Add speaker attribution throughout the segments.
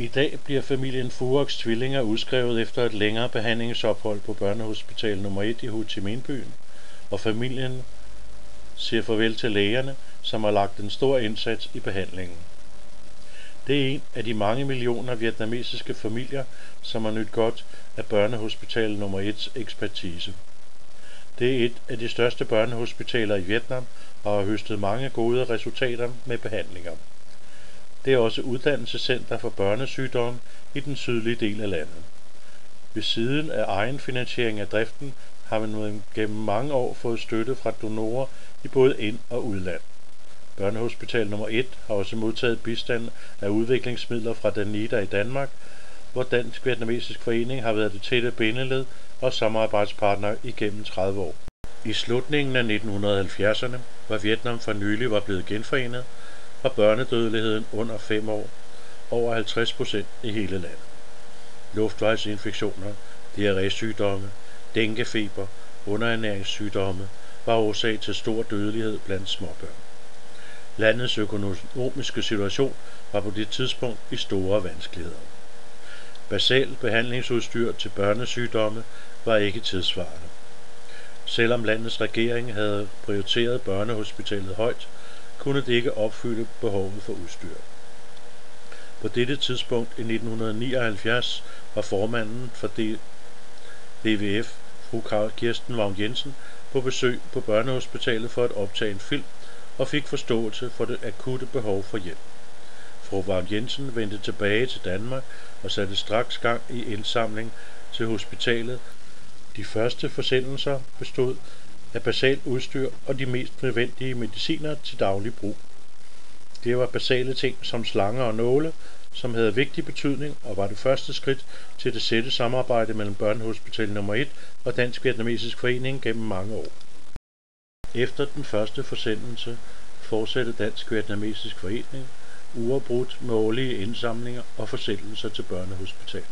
Speaker 1: I dag bliver familien Furoks tvillinger udskrevet efter et længere behandlingsophold på børnehospital nummer 1 i Ho Chi Minh-byen, og familien siger farvel til lægerne, som har lagt en stor indsats i behandlingen. Det er en af de mange millioner vietnamesiske familier, som har nydt godt af børnehospital nummer 1's ekspertise. Det er et af de største børnehospitaler i Vietnam og har høstet mange gode resultater med behandlinger. Det er også uddannelsescenter for børnesygdomme i den sydlige del af landet. Ved siden af egen finansiering af driften har man gennem mange år fået støtte fra donorer i både ind- og udland. Børnehospital nummer 1 har også modtaget bistand af udviklingsmidler fra Danida i Danmark, hvor Dansk Vietnamesisk Forening har været det tætte bindeled og samarbejdspartner igennem 30 år. I slutningen af 1970'erne, hvor Vietnam for nylig var blevet genforenet, var børnedødeligheden under 5 år over 50% i hele landet. Luftvejsinfektioner, diarrésygdomme, denguefeber, underernæringssygdomme var årsag til stor dødelighed blandt småbørn. Landets økonomiske situation var på det tidspunkt i store vanskeligheder. Basal behandlingsudstyr til børnesygdomme var ikke tidsvarende. Selvom landets regering havde prioriteret børnehospitalet højt, kunne det ikke opfylde behovet for udstyr. På dette tidspunkt i 1979 var formanden for DVF, fru Kirsten Vagn Jensen, på besøg på børnehospitalet for at optage en film og fik forståelse for det akutte behov for hjælp. Fru Vagn Jensen vendte tilbage til Danmark og satte straks gang i indsamling til hospitalet. De første forsendelser bestod af basalt udstyr og de mest nødvendige mediciner til daglig brug. Det var basale ting som slanger og nåle, som havde vigtig betydning og var det første skridt til det tætte samarbejde mellem Børnehospital nummer 1 og Dansk Vietnamesisk Forening gennem mange år. Efter den første forsendelse fortsatte Dansk Vietnamesisk Forening uafbrudt med årlige indsamlinger og forsendelser til børnehospitalet.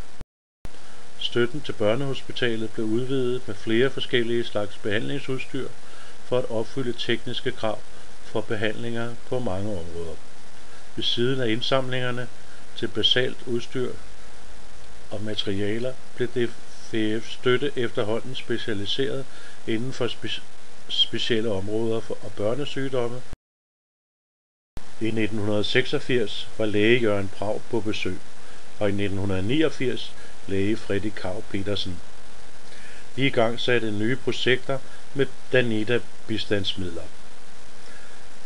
Speaker 1: Støtten til børnehospitalet blev udvidet med flere forskellige slags behandlingsudstyr for at opfylde tekniske krav for behandlinger på mange områder. Ved siden af indsamlingerne til basalt udstyr og materialer blev DVF støtte efterhånden specialiseret inden for specielle områder og børnesygdomme. I 1986 var læge Jørgen Prag på besøg, og i 1989 læge Freddy Kav Petersen. De igangsatte nye projekter med Danida bistandsmidler.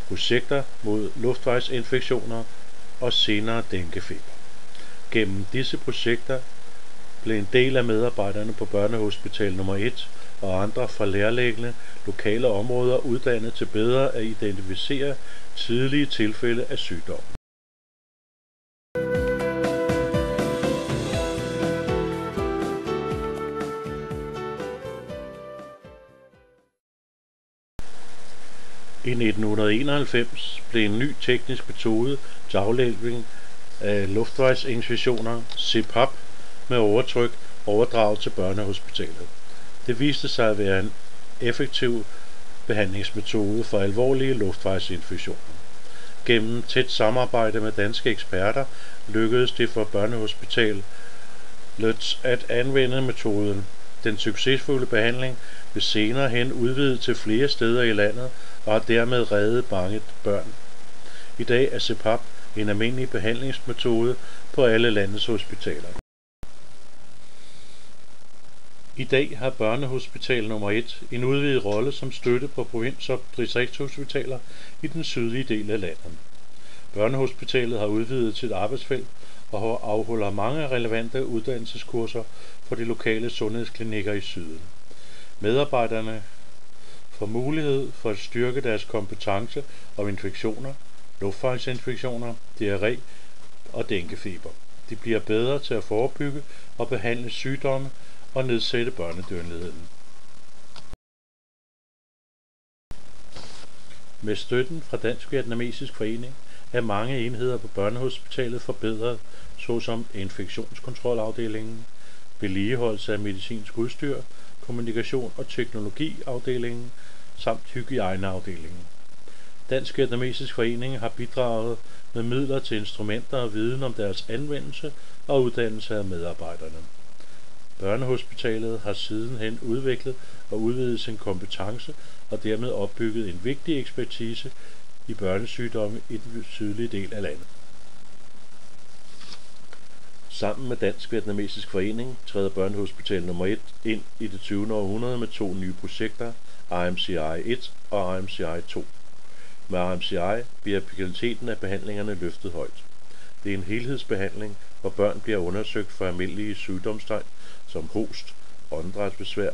Speaker 1: Projekter mod luftvejsinfektioner og senere denguefeber. Gennem disse projekter blev en del af medarbejderne på Børnehospital nummer 1 og andre fra nærliggende lokale områder uddannet til bedre at identificere tidlige tilfælde af sygdom. I 1991 blev en ny teknisk metode til aflægning af luftvejsinfektioner, CPAP, med overtryk overdraget til børnehospitalet. Det viste sig at være en effektiv behandlingsmetode for alvorlige luftvejsinfektioner. Gennem tæt samarbejde med danske eksperter lykkedes det for børnehospitalet at anvende metoden. Den succesfulde behandling blev senere hen udvidet til flere steder i landet og har dermed reddet mange børn. I dag er CPAP en almindelig behandlingsmetode på alle landets hospitaler. I dag har Børnehospital nummer 1 en udvidet rolle som støtte på provins- og distriktshospitaler i den sydlige del af landet. Børnehospitalet har udvidet sit arbejdsfelt og afholder mange relevante uddannelseskurser for de lokale sundhedsklinikker i syden. Medarbejderne får mulighed for at styrke deres kompetence om infektioner, luftvejsinfektioner, diarré og denguefeber. De bliver bedre til at forebygge og behandle sygdomme og nedsætte børnedødeligheden. Med støtten fra Dansk Vietnamesisk Forening er mange enheder på børnehospitalet forbedret, såsom infektionskontrolafdelingen, vedligeholdelse af medicinsk udstyr, kommunikation og teknologiafdelingen samt hygiejneafdelingen. Dansk-Vietnamesisk Forening har bidraget med midler til instrumenter og viden om deres anvendelse og uddannelse af medarbejderne. Børnehospitalet har sidenhen udviklet og udvidet sin kompetence og dermed opbygget en vigtig ekspertise i børnesygdomme i den sydlige del af landet. Sammen med Dansk-Vietnamesisk Forening træder Børnehospital nummer 1 ind i det 20. århundrede med 2 nye projekter, RMCI 1 og RMCI 2. Med RMCI bliver kvaliteten af behandlingerne løftet højt. Det er en helhedsbehandling, hvor børn bliver undersøgt for almindelige sygdomstegn som host, åndedrætsbesvær,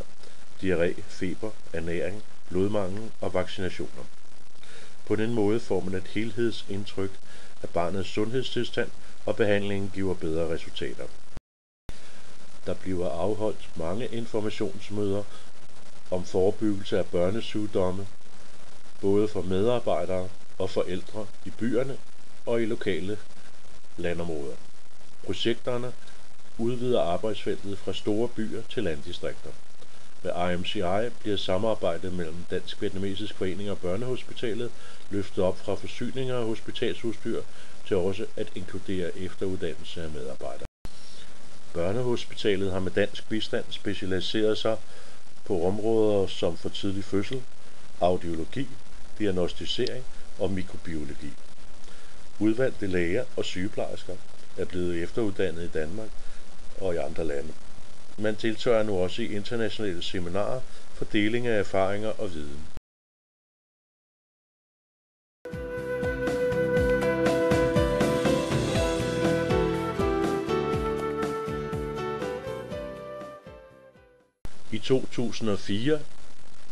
Speaker 1: diarré, feber, ernæring, blodmangel og vaccinationer. På den måde får man et helhedsindtryk af barnets sundhedstilstand, og behandlingen giver bedre resultater. Der bliver afholdt mange informationsmøder om forebyggelse af børnesygdomme, både for medarbejdere og forældre i byerne og i lokale landområder. Projekterne udvider arbejdsfeltet fra store byer til landdistrikter. Med RMCI bliver samarbejdet mellem Dansk-Vietnamesisk Forening og Børnehospitalet løftet op fra forsyninger af hospitalsudstyr til også at inkludere efteruddannelse af medarbejdere. Børnehospitalet har med dansk bistand specialiseret sig på områder som for tidlig fødsel, audiologi, diagnostisering og mikrobiologi. Udvalgte læger og sygeplejersker er blevet efteruddannet i Danmark og i andre lande. Man deltager nu også i internationale seminarer for deling af erfaringer og viden. I 2004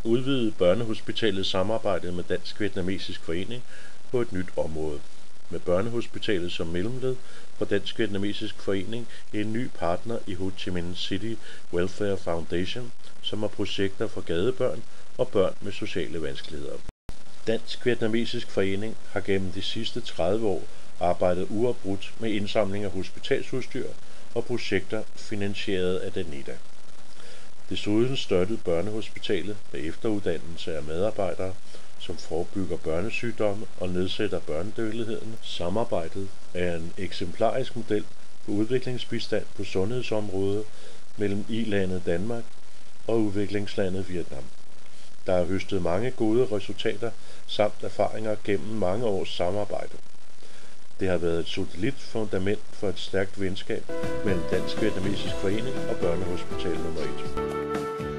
Speaker 1: udvidede Børnehospitalet samarbejdet med Dansk-Vietnamesisk Forening på et nyt område. Med Børnehospitalet som mellemled for Dansk-Vietnamesisk Forening en ny partner i Ho Chi Minh City Welfare Foundation, som har projekter for gadebørn og børn med sociale vanskeligheder. Dansk-Vietnamesisk Forening har gennem de sidste 30 år arbejdet uafbrudt med indsamling af hospitalsudstyr og projekter finansieret af Danida. Desuden støttede Børnehospitalet med efteruddannelse af medarbejdere, som forebygger børnesygdomme og nedsætter børnedødeligheden. Samarbejdet er en eksemplarisk model for udviklingsbistand på sundhedsområdet mellem i-landet Danmark og udviklingslandet Vietnam. Der er høstet mange gode resultater samt erfaringer gennem mange års samarbejde. Det har været et solidt fundament for et stærkt venskab mellem Dansk-Vietnamesisk Forening og Børnehospital nummer 1.